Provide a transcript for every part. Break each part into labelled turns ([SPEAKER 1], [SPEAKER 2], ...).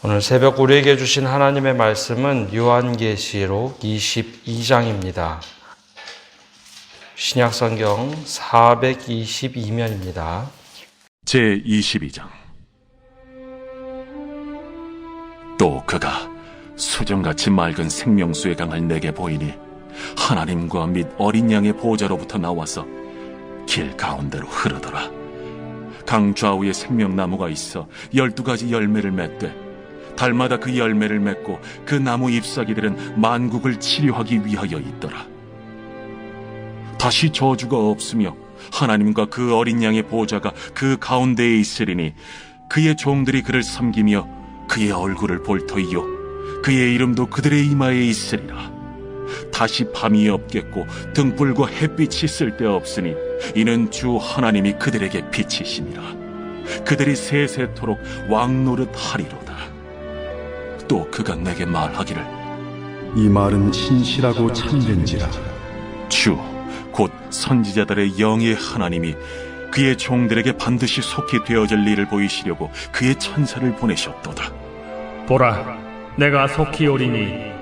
[SPEAKER 1] 오늘 새벽 우리에게 주신 하나님의 말씀은 요한계시록 22장입니다. 신약성경 422면입니다.
[SPEAKER 2] 제22장. 또 그가 수정같이 맑은 생명수의 강을 내게 보이니 하나님과 및 어린 양의 보호자로부터 나와서 길 가운데로 흐르더라. 강 좌우에 생명나무가 있어 12가지 열매를 맺되 달마다 그 열매를 맺고 그 나무 잎사귀들은 만국을 치료하기 위하여 있더라. 다시 저주가 없으며 하나님과 그 어린 양의 보호자가 그 가운데에 있으리니 그의 종들이 그를 섬기며 그의 얼굴을 볼 터이요 그의 이름도 그들의 이마에 있으리라. 다시 밤이 없겠고 등불과 햇빛이 쓸데없으니 이는 주 하나님이 그들에게 빛이시니라. 그들이 세세토록 왕노릇 하리로다. 또 그가 내게 말하기를
[SPEAKER 3] 이 말은 신실하고 참된지라.
[SPEAKER 2] 주 곧 선지자들의 영의 하나님이 그의 종들에게 반드시 속히 되어질 일을 보이시려고 그의 천사를 보내셨도다.
[SPEAKER 4] 보라, 내가 속히 오리니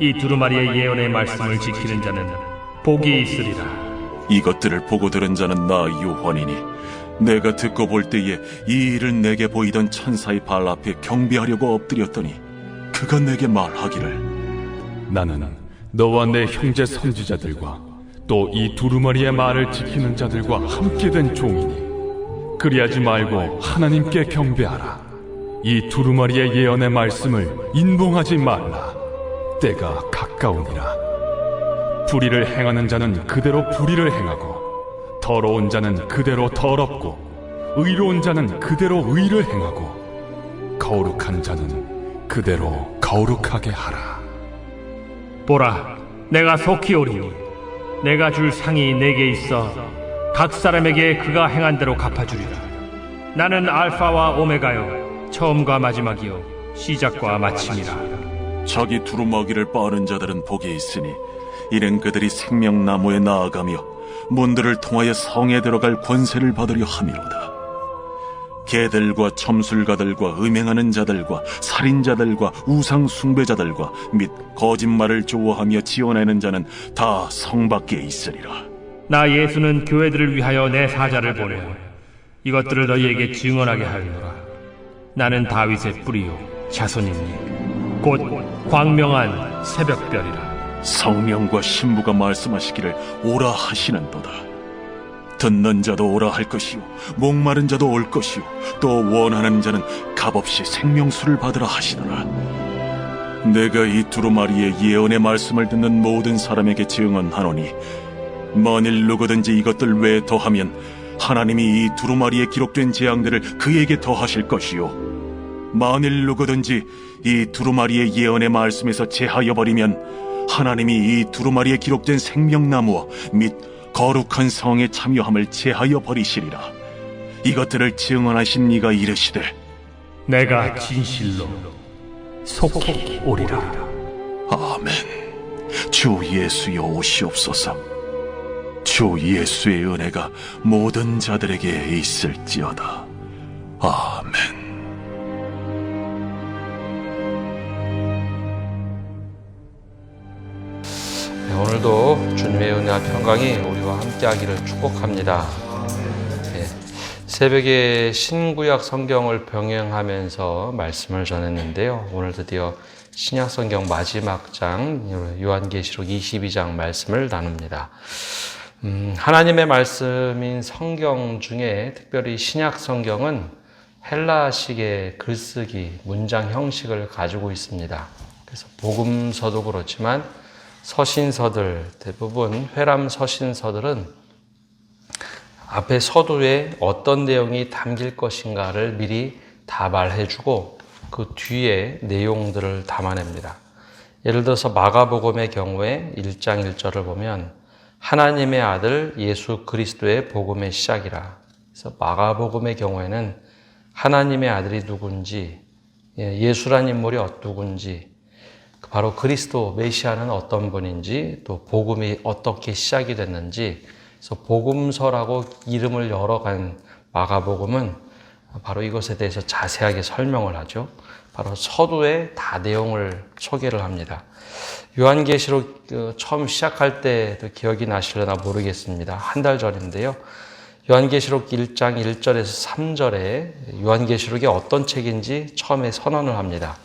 [SPEAKER 4] 이 두루마리의 예언의 말씀을 지키는 자는 복이 있으리라.
[SPEAKER 2] 이것들을 보고 들은 자는 나 요한이니 내가 듣고 볼 때에 이 일을 내게 보이던 천사의 발 앞에 경배하려고 엎드렸더니 그가 내게 말하기를
[SPEAKER 5] 나는 너와 내 형제 선지자들과 또 이 두루마리의 말을 지키는 자들과 함께 된 종이니 그리하지 말고 하나님께 경배하라. 이 두루마리의 예언의 말씀을 인봉하지 말라. 때가 가까우니라. 불의를 행하는 자는 그대로 불의를 행하고 더러운 자는 그대로 더럽고 의로운 자는 그대로 의를 행하고 거룩한 자는 그대로 거룩하게 하라.
[SPEAKER 4] 보라, 내가 속히 오리니 내가 줄 상이 내게 있어 각 사람에게 그가 행한 대로 갚아주리라. 나는 알파와 오메가요 처음과 마지막이요 시작과 마침이라.
[SPEAKER 2] 자기 두루마기를 빠는 자들은 복이 있으니 이는 그들이 생명나무에 나아가며 문들을 통하여 성에 들어갈 권세를 받으려 함이로다. 개들과 점술가들과 음행하는 자들과 살인자들과 우상 숭배자들과 및 거짓말을 좋아하며 지어내는 자는 다 성 밖에 있으리라.
[SPEAKER 4] 나 예수는 교회들을 위하여 내 사자를 보내어 이것들을 너희에게 증언하게 하리노라. 나는 다윗의 뿌리요 자손이니 곧 광명한 새벽별이라.
[SPEAKER 2] 성령과 신부가 말씀하시기를 오라 하시는도다. 듣는 자도 오라 할 것이요 목마른 자도 올 것이요 또 원하는 자는 값없이 생명수를 받으라 하시더라. 내가 이 두루마리의 예언의 말씀을 듣는 모든 사람에게 증언하노니 만일 누구든지 이것들 외에 더하면 하나님이 이 두루마리에 기록된 재앙들을 그에게 더하실 것이요 만일 누구든지 이 두루마리의 예언의 말씀에서 제하여 버리면 하나님이 이 두루마리에 기록된 생명나무와 및 거룩한 성에 참여함을 제하여 버리시리라. 이것들을 증언하신 이가 이르시되
[SPEAKER 4] 내가 진실로 속히 오리라.
[SPEAKER 2] 아멘. 주 예수여 오시옵소서. 주 예수의 은혜가 모든 자들에게 있을지어다. 아멘.
[SPEAKER 1] 오늘도 주님의 은혜와 평강이 우리와 함께하기를 축복합니다. 새벽에 신구약 성경을 병행하면서 말씀을 전했는데요. 오늘 드디어 신약 성경 마지막 장 요한계시록 22장 말씀을 나눕니다. 하나님의 말씀인 성경 중에 특별히 신약 성경은 헬라식의 글쓰기, 문장 형식을 가지고 있습니다. 그래서 복음서도 그렇지만 서신서들, 대부분 회람 서신서들은 앞에 서두에 어떤 내용이 담길 것인가를 미리 다 말해주고 그 뒤에 내용들을 담아냅니다. 예를 들어서 마가복음의 경우에 1장 1절을 보면 하나님의 아들 예수 그리스도의 복음의 시작이라. 그래서 마가복음의 경우에는 하나님의 아들이 누군지, 예수란 인물이 누군지, 바로 그리스도 메시아는 어떤 분인지, 또 복음이 어떻게 시작이 됐는지, 그래서 복음서라고 이름을 열어간 마가복음은 바로 이것에 대해서 자세하게 설명을 하죠. 바로 서두의 다 내용을 소개를 합니다. 요한계시록 처음 시작할 때도 기억이 나시려나 모르겠습니다. 한 달 전인데요. 요한계시록 1장 1절에서 3절에 요한계시록이 어떤 책인지 처음에 선언을 합니다.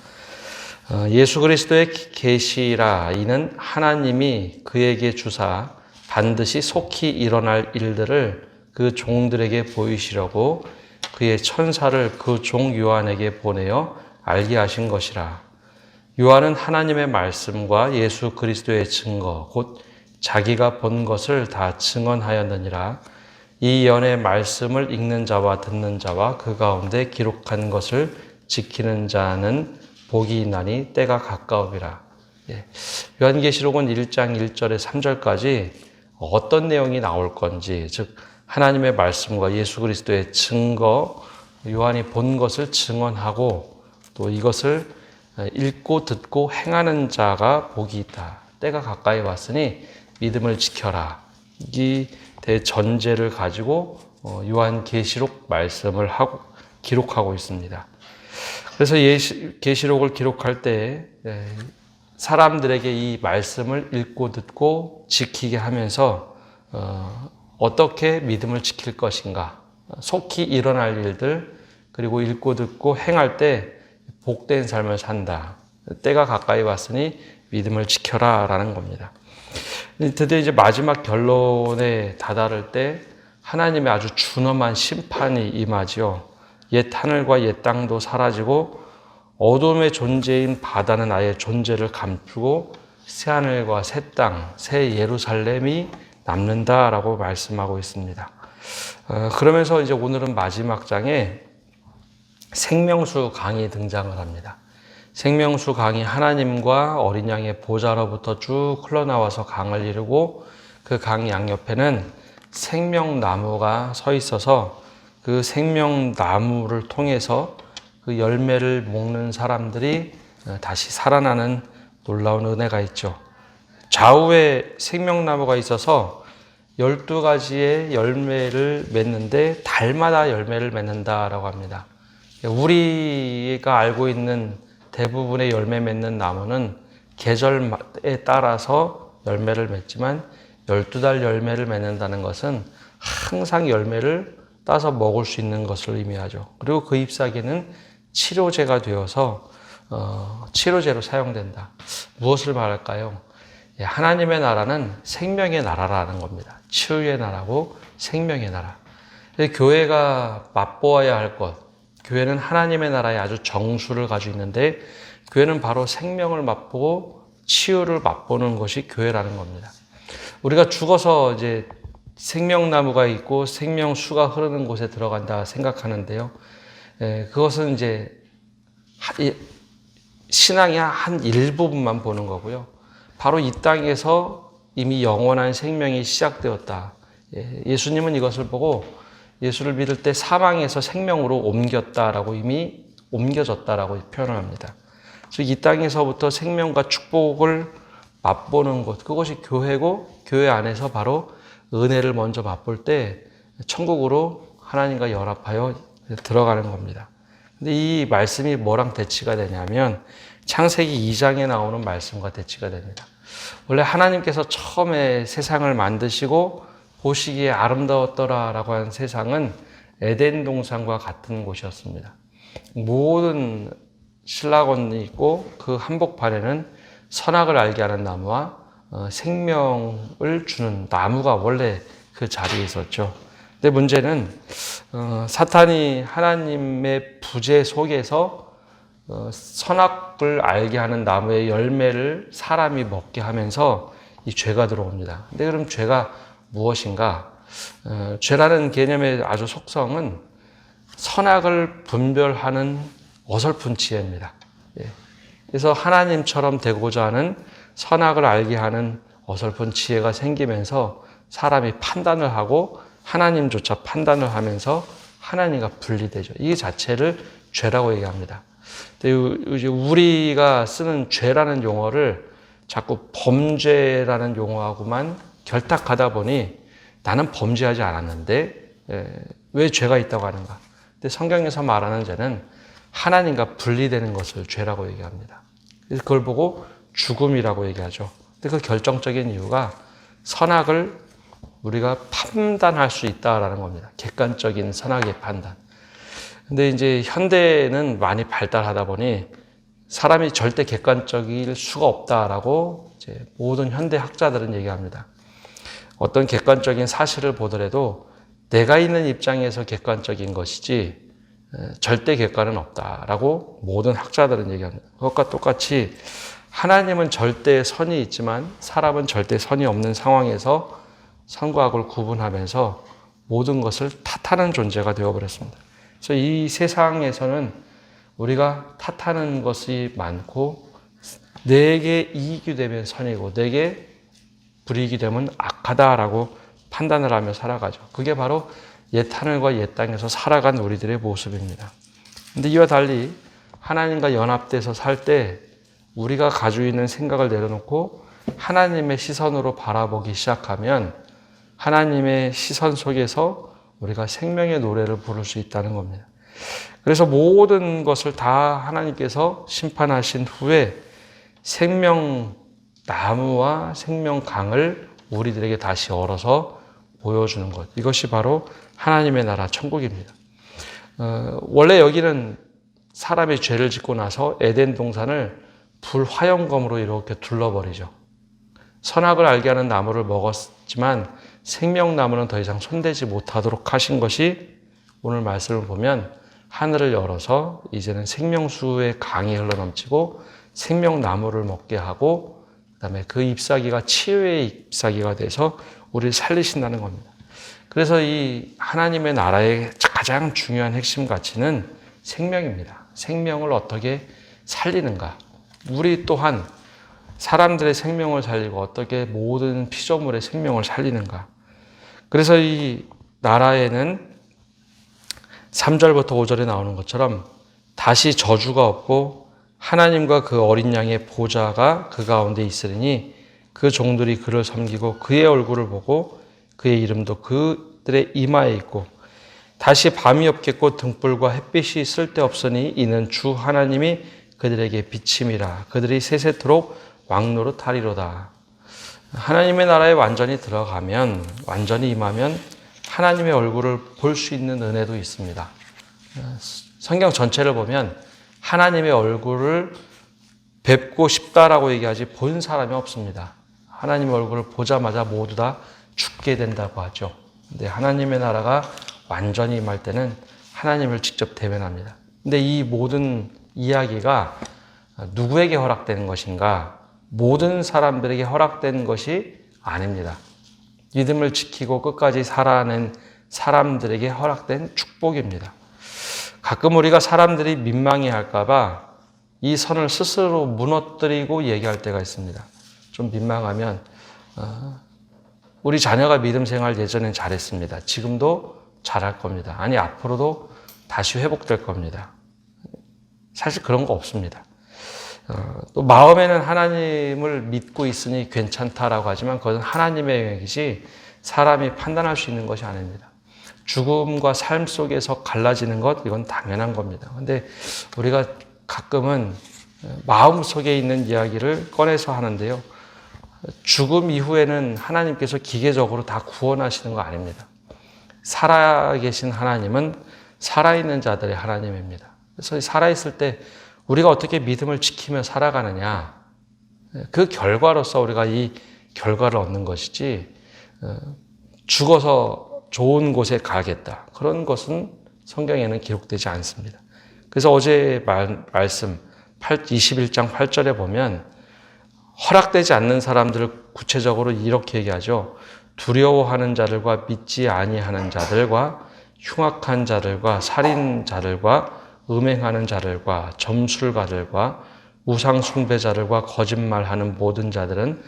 [SPEAKER 1] 예수 그리스도의 계시라 이는 하나님이 그에게 주사 반드시 속히 일어날 일들을 그 종들에게 보이시려고 그의 천사를 그 종 요한에게 보내어 알게 하신 것이라. 요한은 하나님의 말씀과 예수 그리스도의 증거 곧 자기가 본 것을 다 증언하였느니라. 이 연의 말씀을 읽는 자와 듣는 자와 그 가운데 기록한 것을 지키는 자는 복이 있나니 때가 가까우리라. 요한계시록은 1장 1절에 3절까지 어떤 내용이 나올 건지, 즉 하나님의 말씀과 예수 그리스도의 증거, 요한이 본 것을 증언하고 또 이것을 읽고 듣고 행하는 자가 복이 있다. 때가 가까이 왔으니 믿음을 지켜라. 이 대전제를 가지고 요한계시록 말씀을 기록하고 있습니다. 그래서 계시록을 기록할 때 사람들에게 이 말씀을 읽고 듣고 지키게 하면서 어떻게 믿음을 지킬 것인가, 속히 일어날 일들, 그리고 읽고 듣고 행할 때 복된 삶을 산다. 때가 가까이 왔으니 믿음을 지켜라 라는 겁니다. 드디어 이제 마지막 결론에 다다를 때 하나님의 아주 준엄한 심판이 임하지요. 옛 하늘과 옛 땅도 사라지고 어둠의 존재인 바다는 아예 존재를 감추고 새 하늘과 새 땅, 새 예루살렘이 남는다라고 말씀하고 있습니다. 그러면서 이제 오늘은 마지막 장에 생명수 강이 등장을 합니다. 생명수 강이 하나님과 어린 양의 보좌로부터 쭉 흘러나와서 강을 이루고 그 강 양옆에는 생명나무가 서 있어서 그 생명나무를 통해서 그 열매를 먹는 사람들이 다시 살아나는 놀라운 은혜가 있죠. 좌우에 생명나무가 있어서 12가지의 열매를 맺는데 달마다 열매를 맺는다라고 합니다. 우리가 알고 있는 대부분의 열매 맺는 나무는 계절에 따라서 열매를 맺지만 12달 열매를 맺는다는 것은 항상 열매를 따서 먹을 수 있는 것을 의미하죠. 그리고 그 잎사귀는 치료제가 되어서 치료제로 사용된다. 무엇을 말할까요? 하나님의 나라는 생명의 나라라는 겁니다. 치유의 나라고 생명의 나라. 교회가 맛보아야 할 것, 교회는 하나님의 나라의 아주 정수를 가지고 있는데 교회는 바로 생명을 맛보고 치유를 맛보는 것이 교회라는 겁니다. 우리가 죽어서 이제 생명나무가 있고 생명수가 흐르는 곳에 들어간다 생각하는데요. 그것은 이제 신앙의 한 일부분만 보는 거고요. 바로 이 땅에서 이미 영원한 생명이 시작되었다. 예수님은 이것을 보고 예수를 믿을 때 사망에서 생명으로 옮겼다라고 이미 옮겨졌다라고 표현을 합니다. 그래서 이 땅에서부터 생명과 축복을 맛보는 곳, 그것이 교회고 교회 안에서 바로 은혜를 먼저 맛볼 때 천국으로 하나님과 연합하여 들어가는 겁니다. 근데 이 말씀이 뭐랑 대치가 되냐면 창세기 2장에 나오는 말씀과 대치가 됩니다. 원래 하나님께서 처음에 세상을 만드시고 보시기에 아름다웠더라라고 한 세상은 에덴 동산과 같은 곳이었습니다. 모든 신라권이 있고 그 한복판에는 선악을 알게 하는 나무와 생명을 주는 나무가 원래 그 자리에 있었죠. 근데 문제는 사탄이 하나님의 부재 속에서 선악을 알게 하는 나무의 열매를 사람이 먹게 하면서 이 죄가 들어옵니다. 근데 그럼 죄가 무엇인가? 죄라는 개념의 아주 속성은 선악을 분별하는 어설픈 지혜입니다. 그래서 하나님처럼 되고자 하는 선악을 알게 하는 어설픈 지혜가 생기면서 사람이 판단을 하고 하나님조차 판단을 하면서 하나님과 분리되죠. 이 자체를 죄라고 얘기합니다. 근데 우리가 쓰는 죄라는 용어를 자꾸 범죄라는 용어하고만 결탁하다 보니 나는 범죄하지 않았는데 왜 죄가 있다고 하는가? 근데 성경에서 말하는 죄는 하나님과 분리되는 것을 죄라고 얘기합니다. 그래서 그걸 보고 죽음이라고 얘기하죠. 근데 그 결정적인 이유가 선악을 우리가 판단할 수 있다라는 겁니다. 객관적인 선악의 판단. 근데 이제 현대는 많이 발달하다 보니 사람이 절대 객관적일 수가 없다라고 이제 모든 현대 학자들은 얘기합니다. 어떤 객관적인 사실을 보더라도 내가 있는 입장에서 객관적인 것이지 절대 객관은 없다라고 모든 학자들은 얘기합니다. 그것과 똑같이 하나님은 절대 선이 있지만 사람은 절대 선이 없는 상황에서 선과 악을 구분하면서 모든 것을 탓하는 존재가 되어버렸습니다. 그래서 이 세상에서는 우리가 탓하는 것이 많고 내게 이익이 되면 선이고 내게 불이익이 되면 악하다라고 판단을 하며 살아가죠. 그게 바로 옛 하늘과 옛 땅에서 살아간 우리들의 모습입니다. 근데 이와 달리 하나님과 연합돼서 살 때 우리가 가지고 있는 생각을 내려놓고 하나님의 시선으로 바라보기 시작하면 하나님의 시선 속에서 우리가 생명의 노래를 부를 수 있다는 겁니다. 그래서 모든 것을 다 하나님께서 심판하신 후에 생명나무와 생명강을 우리들에게 다시 열어서 보여주는 것. 이것이 바로 하나님의 나라 천국입니다. 원래 여기는 사람이 죄를 짓고 나서 에덴 동산을 불화염검으로 이렇게 둘러버리죠. 선악을 알게 하는 나무를 먹었지만 생명나무는 더 이상 손대지 못하도록 하신 것이 오늘 말씀을 보면 하늘을 열어서 이제는 생명수의 강이 흘러넘치고 생명나무를 먹게 하고 그다음에 그 잎사귀가 치유의 잎사귀가 돼서 우리를 살리신다는 겁니다. 그래서 이 하나님의 나라의 가장 중요한 핵심 가치는 생명입니다. 생명을 어떻게 살리는가. 우리 또한 사람들의 생명을 살리고 어떻게 모든 피조물의 생명을 살리는가. 그래서 이 나라에는 3절부터 5절에 나오는 것처럼 다시 저주가 없고 하나님과 그 어린 양의 보좌가 그 가운데 있으리니 그 종들이 그를 섬기고 그의 얼굴을 보고 그의 이름도 그들의 이마에 있고 다시 밤이 없겠고 등불과 햇빛이 쓸데없으니 이는 주 하나님이 그들에게 비침이라 그들이 세세토록 왕노릇하리로다. 하나님의 나라에 완전히 들어가면 완전히 임하면 하나님의 얼굴을 볼 수 있는 은혜도 있습니다. 성경 전체를 보면 하나님의 얼굴을 뵙고 싶다라고 얘기하지 본 사람이 없습니다. 하나님의 얼굴을 보자마자 모두 다 죽게 된다고 하죠. 근데 하나님의 나라가 완전히 임할 때는 하나님을 직접 대면합니다. 근데 이 모든 이야기가 누구에게 허락되는 것인가? 모든 사람들에게 허락된 것이 아닙니다. 믿음을 지키고 끝까지 살아낸 사람들에게 허락된 축복입니다. 가끔 우리가 사람들이 민망해 할까봐 이 선을 스스로 무너뜨리고 얘기할 때가 있습니다. 좀 민망하면 우리 자녀가 믿음 생활 예전엔 잘했습니다. 지금도 잘할 겁니다. 아니 앞으로도 다시 회복될 겁니다. 사실 그런 거 없습니다. 또 마음에는 하나님을 믿고 있으니 괜찮다라고 하지만 그것은 하나님의 영역이지 사람이 판단할 수 있는 것이 아닙니다. 죽음과 삶 속에서 갈라지는 것 이건 당연한 겁니다. 근데 우리가 가끔은 마음속에 있는 이야기를 꺼내서 하는데요. 죽음 이후에는 하나님께서 기계적으로 다 구원하시는 거 아닙니다. 살아계신 하나님은 살아있는 자들의 하나님입니다. 그래서 살아있을 때 우리가 어떻게 믿음을 지키며 살아가느냐 그 결과로서 우리가 이 결과를 얻는 것이지 죽어서 좋은 곳에 가겠다 그런 것은 성경에는 기록되지 않습니다. 그래서 어제 말씀 21장 8절에 보면 허락되지 않는 사람들을 구체적으로 이렇게 얘기하죠. 두려워하는 자들과 믿지 아니하는 자들과 흉악한 자들과 살인자들과 음행하는 자들과 점술가들과 우상 숭배자들과 거짓말하는 모든 자들은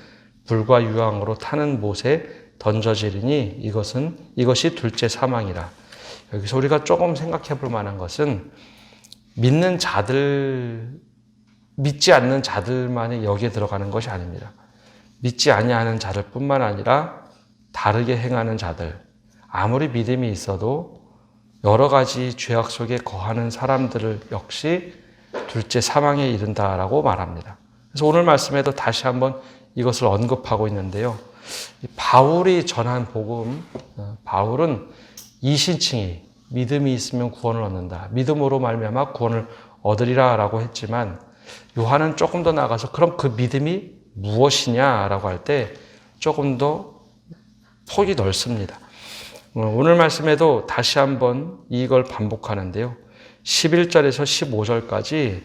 [SPEAKER 1] 불과 유황으로 타는 못에 던져지리니 이것이 둘째 사망이라. 여기서 우리가 조금 생각해 볼 만한 것은 믿지 않는 자들만이 여기에 들어가는 것이 아닙니다. 믿지 아니하는 자들뿐만 아니라 다르게 행하는 자들, 아무리 믿음이 있어도 여러 가지 죄악 속에 거하는 사람들을 역시 둘째 사망에 이른다라고 말합니다. 그래서 오늘 말씀에도 다시 한번 이것을 언급하고 있는데요. 바울이 전한 복음, 바울은 이신칭이 믿음이 있으면 구원을 얻는다. 믿음으로 말미암아 구원을 얻으리라라고 했지만 요한은 조금 더 나아가서 그럼 그 믿음이 무엇이냐라고 할 때 조금 더 폭이 넓습니다. 오늘 말씀에도 다시 한번 이걸 반복하는데요. 11절에서 15절까지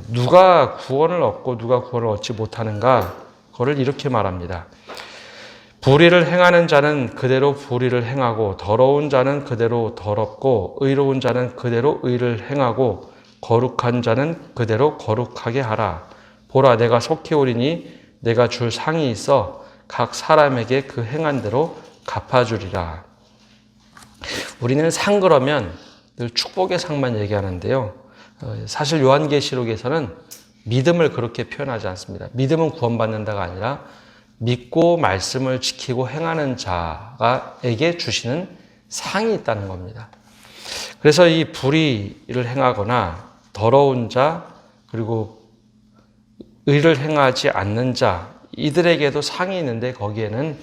[SPEAKER 1] 누가 구원을 얻고 누가 구원을 얻지 못하는가 그거를 이렇게 말합니다. 불의를 행하는 자는 그대로 불의를 행하고 더러운 자는 그대로 더럽고 의로운 자는 그대로 의를 행하고 거룩한 자는 그대로 거룩하게 하라. 보라 내가 속히 오리니 내가 줄 상이 있어 각 사람에게 그 행한 대로 갚아주리라. 우리는 상 그러면 늘 축복의 상만 얘기하는데요. 사실 요한계시록에서는 믿음을 그렇게 표현하지 않습니다. 믿음은 구원받는다가 아니라 믿고 말씀을 지키고 행하는 자에게 주시는 상이 있다는 겁니다. 그래서 이 불의를 행하거나 더러운 자 그리고 의를 행하지 않는 자 이들에게도 상이 있는데 거기에는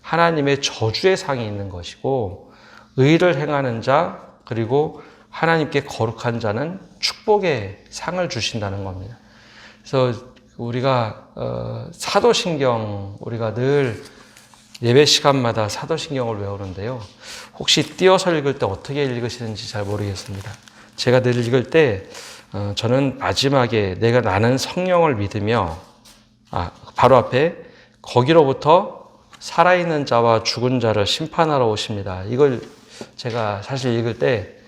[SPEAKER 1] 하나님의 저주의 상이 있는 것이고 의를 행하는 자 그리고 하나님께 거룩한 자는 축복의 상을 주신다는 겁니다. 그래서 우리가 사도신경 우리가 늘 예배 시간마다 사도신경을 외우는데요. 혹시 띄어서 읽을 때 어떻게 읽으시는지 잘 모르겠습니다. 제가 늘 읽을 때 저는 마지막에 내가 나는 성령을 믿으며 바로 앞에 거기로부터 살아있는 자와 죽은 자를 심판하러 오십니다. 이걸 제가 사실 읽을 때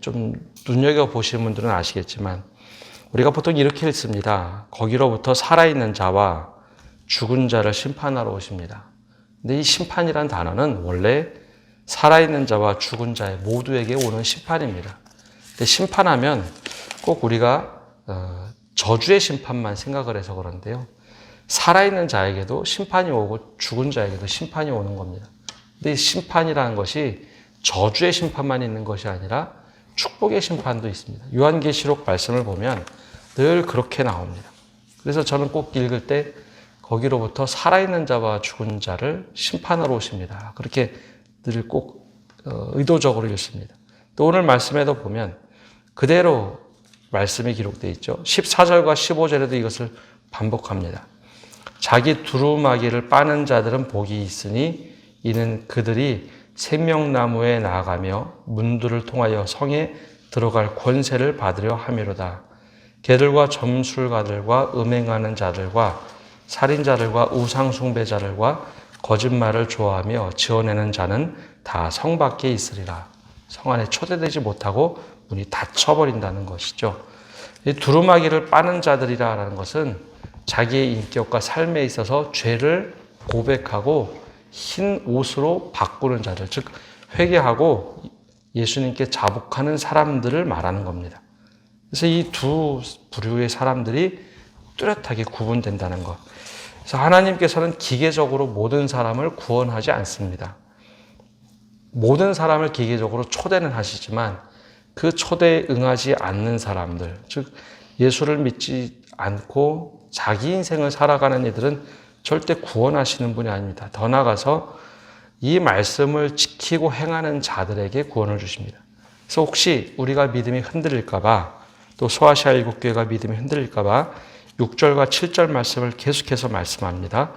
[SPEAKER 1] 좀 눈여겨보시는 분들은 아시겠지만 우리가 보통 이렇게 읽습니다. 거기로부터 살아있는 자와 죽은 자를 심판하러 오십니다. 근데 이 심판이란 단어는 원래 살아있는 자와 죽은 자 모두에게 오는 심판입니다. 근데 심판하면 꼭 우리가 저주의 심판만 생각을 해서 그런데요. 살아있는 자에게도 심판이 오고 죽은 자에게도 심판이 오는 겁니다. 근데 이 심판이라는 것이 저주의 심판만 있는 것이 아니라 축복의 심판도 있습니다. 요한계시록 말씀을 보면 늘 그렇게 나옵니다. 그래서 저는 꼭 읽을 때 거기로부터 살아있는 자와 죽은 자를 심판하러 오십니다. 그렇게 늘 꼭 의도적으로 읽습니다. 또 오늘 말씀에도 보면 그대로 말씀이 기록되어 있죠. 14절과 15절에도 이것을 반복합니다. 자기 두루마기를 빠는 자들은 복이 있으니 이는 그들이 생명나무에 나아가며 문들을 통하여 성에 들어갈 권세를 받으려 함이로다. 개들과 점술가들과 음행하는 자들과 살인자들과 우상숭배자들과 거짓말을 좋아하며 지어내는 자는 다 성 밖에 있으리라. 성 안에 초대되지 못하고 문이 닫혀버린다는 것이죠. 이 두루마기를 빠는 자들이라는 것은 자기의 인격과 삶에 있어서 죄를 고백하고 흰 옷으로 바꾸는 자들, 즉 회개하고 예수님께 자복하는 사람들을 말하는 겁니다. 그래서 이 두 부류의 사람들이 뚜렷하게 구분된다는 것. 그래서 하나님께서는 기계적으로 모든 사람을 구원하지 않습니다. 모든 사람을 기계적으로 초대는 하시지만 그 초대에 응하지 않는 사람들, 즉 예수를 믿지 않고 자기 인생을 살아가는 이들은 절대 구원하시는 분이 아닙니다. 더 나아가서 이 말씀을 지키고 행하는 자들에게 구원을 주십니다. 그래서 혹시 우리가 믿음이 흔들릴까 봐 또 소아시아 일곱교회가 믿음이 흔들릴까 봐 6절과 7절 말씀을 계속해서 말씀합니다.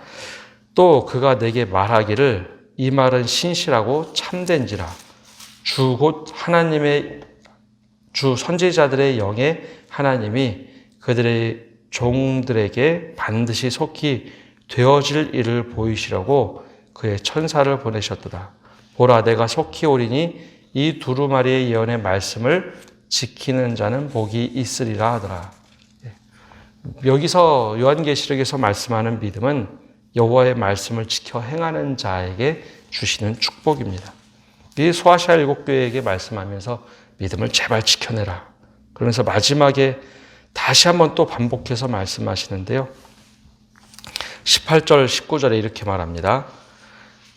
[SPEAKER 1] 또 그가 내게 말하기를 이 말은 신실하고 참된지라 주 곧 하나님의 주 선지자들의 영의 하나님이 그들의 종들에게 반드시 속히 되어질 일을 보이시려고 그의 천사를 보내셨도다. 보라 내가 속히 오리니 이 두루마리의 예언의 말씀을 지키는 자는 복이 있으리라 하더라. 여기서 요한계시록에서 말씀하는 믿음은 여호와의 말씀을 지켜 행하는 자에게 주시는 축복입니다. 이 소아시아 일곱교회에게 말씀하면서 믿음을 제발 지켜내라. 그러면서 마지막에 다시 한번 또 반복해서 말씀하시는데요. 18절, 19절에 이렇게 말합니다.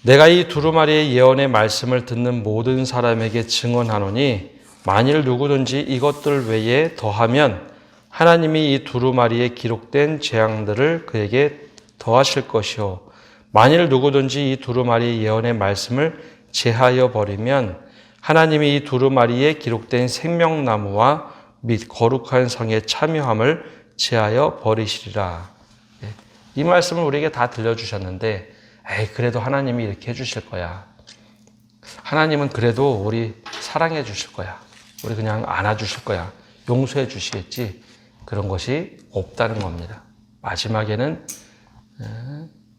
[SPEAKER 1] 내가 이 두루마리의 예언의 말씀을 듣는 모든 사람에게 증언하노니 만일 누구든지 이것들 외에 더하면 하나님이 이 두루마리에 기록된 재앙들을 그에게 더하실 것이요 만일 누구든지 이 두루마리의 예언의 말씀을 제하여 버리면 하나님이 이 두루마리에 기록된 생명나무와 및 거룩한 성의 참여함을 제하여 버리시리라. 이 말씀을 우리에게 다 들려주셨는데 그래도 하나님이 이렇게 해주실 거야. 하나님은 그래도 우리 사랑해 주실 거야. 우리 그냥 안아주실 거야. 용서해 주시겠지. 그런 것이 없다는 겁니다. 마지막에는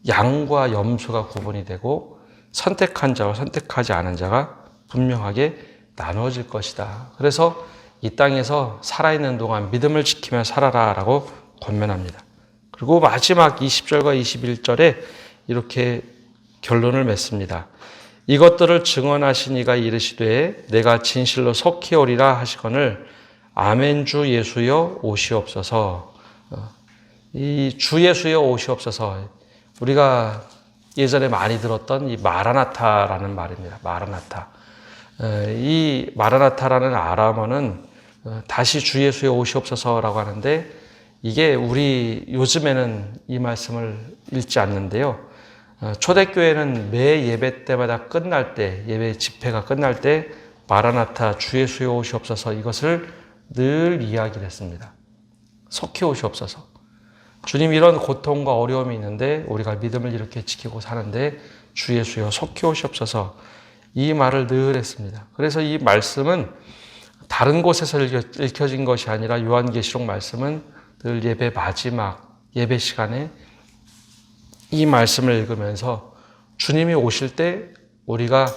[SPEAKER 1] 양과 염소가 구분이 되고 선택한 자와 선택하지 않은 자가 분명하게 나누어질 것이다. 그래서 이 땅에서 살아있는 동안 믿음을 지키며 살아라 라고 권면합니다. 그리고 마지막 20절과 21절에 이렇게 결론을 맺습니다. 이것들을 증언하신 이가 이르시되 내가 진실로 속히 오리라 하시거늘 아멘 주 예수여 오시옵소서. 이 주 예수여 오시옵소서. 우리가 예전에 많이 들었던 이 마라나타라는 말입니다. 마라나타. 이 마라나타라는 아람어는 다시 주 예수여 오시옵소서라고 하는데 이게 우리 요즘에는 이 말씀을 읽지 않는데요. 초대교회는 매 예배 때마다 끝날 때, 예배 집회가 끝날 때 마라나타 주 예수여 오시옵소서 이것을 늘 이야기를 했습니다. 속히 오시옵소서. 주님 이런 고통과 어려움이 있는데 우리가 믿음을 이렇게 지키고 사는데 주 예수여 속히 오시옵소서 이 말을 늘 했습니다. 그래서 이 말씀은 다른 곳에서 읽혀진 것이 아니라 요한계시록 말씀은 늘 예배 마지막 예배 시간에 이 말씀을 읽으면서 주님이 오실 때 우리가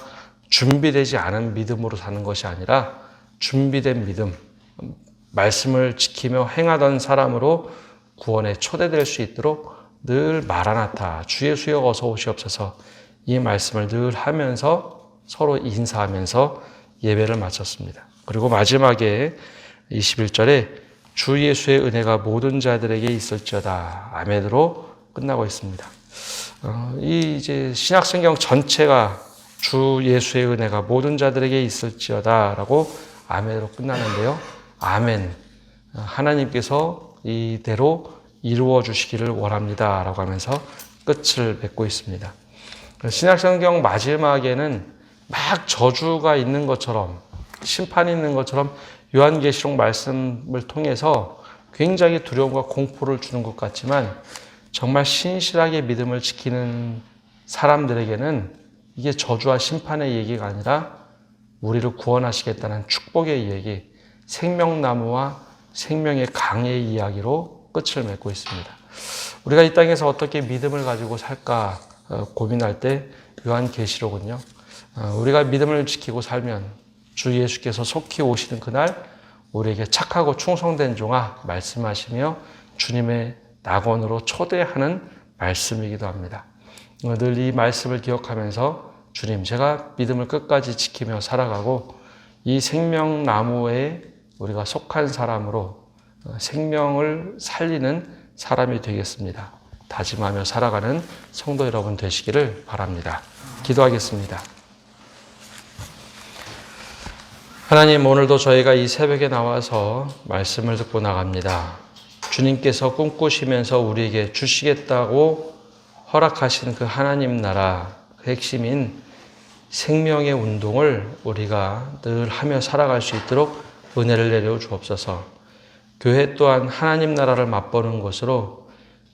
[SPEAKER 1] 준비되지 않은 믿음으로 사는 것이 아니라 준비된 믿음, 말씀을 지키며 행하던 사람으로 구원에 초대될 수 있도록 늘 마라나타, 주 예수여 어서 오시옵소서 이 말씀을 늘 하면서 서로 인사하면서 예배를 마쳤습니다. 그리고 마지막에 21절에 주 예수의 은혜가 모든 자들에게 있을지어다. 아멘으로 끝나고 있습니다. 이 이제 신약성경 전체가 주 예수의 은혜가 모든 자들에게 있을지어다라고 아멘으로 끝나는데요. 아멘. 하나님께서 이대로 이루어 주시기를 원합니다라고 하면서 끝을 맺고 있습니다. 신약성경 마지막에는 막 저주가 있는 것처럼 심판이 있는 것처럼 요한계시록 말씀을 통해서 굉장히 두려움과 공포를 주는 것 같지만 정말 신실하게 믿음을 지키는 사람들에게는 이게 저주와 심판의 얘기가 아니라 우리를 구원하시겠다는 축복의 얘기, 생명나무와 생명의 강의 이야기로 끝을 맺고 있습니다. 우리가 이 땅에서 어떻게 믿음을 가지고 살까 고민할 때 요한계시록은요. 우리가 믿음을 지키고 살면 주 예수께서 속히 오시는 그날 우리에게 착하고 충성된 종아 말씀하시며 주님의 낙원으로 초대하는 말씀이기도 합니다. 늘 이 말씀을 기억하면서 주님 제가 믿음을 끝까지 지키며 살아가고 이 생명나무에 우리가 속한 사람으로 생명을 살리는 사람이 되겠습니다. 다짐하며 살아가는 성도 여러분 되시기를 바랍니다. 기도하겠습니다. 하나님 오늘도 저희가 이 새벽에 나와서 말씀을 듣고 나갑니다. 주님께서 꿈꾸시면서 우리에게 주시겠다고 허락하신 그 하나님 나라 그 핵심인 생명의 운동을 우리가 늘 하며 살아갈 수 있도록 은혜를 내려 주옵소서. 교회 또한 하나님 나라를 맛보는 것으로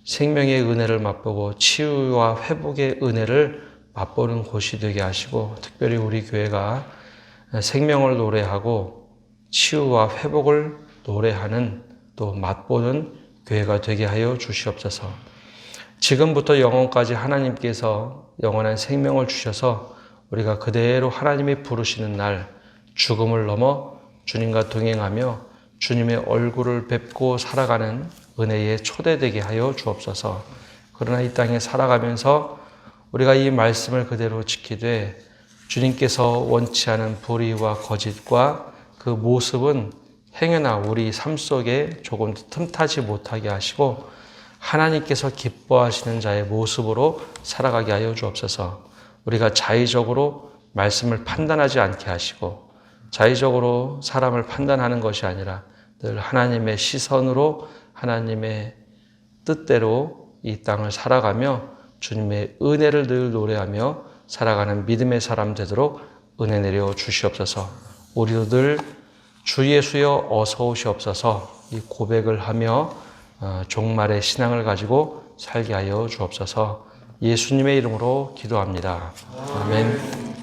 [SPEAKER 1] 생명의 은혜를 맛보고 치유와 회복의 은혜를 맛보는 곳이 되게 하시고 특별히 우리 교회가 생명을 노래하고 치유와 회복을 노래하는 또 맛보는 교회가 되게 하여 주시옵소서. 지금부터 영원까지 하나님께서 영원한 생명을 주셔서 우리가 그대로 하나님이 부르시는 날 죽음을 넘어 주님과 동행하며 주님의 얼굴을 뵙고 살아가는 은혜에 초대되게 하여 주옵소서. 그러나 이 땅에 살아가면서 우리가 이 말씀을 그대로 지키되 주님께서 원치 않은 불의와 거짓과 그 모습은 행여나 우리 삶 속에 조금 틈타지 못하게 하시고 하나님께서 기뻐하시는 자의 모습으로 살아가게 하여 주옵소서. 우리가 자의적으로 말씀을 판단하지 않게 하시고 자의적으로 사람을 판단하는 것이 아니라 늘 하나님의 시선으로 하나님의 뜻대로 이 땅을 살아가며 주님의 은혜를 늘 노래하며 살아가는 믿음의 사람 되도록 은혜 내려 주시옵소서. 우리도 늘 주 예수여 어서 오시옵소서 이 고백을 하며 종말의 신앙을 가지고 살게 하여 주옵소서. 예수님의 이름으로 기도합니다. 아멘.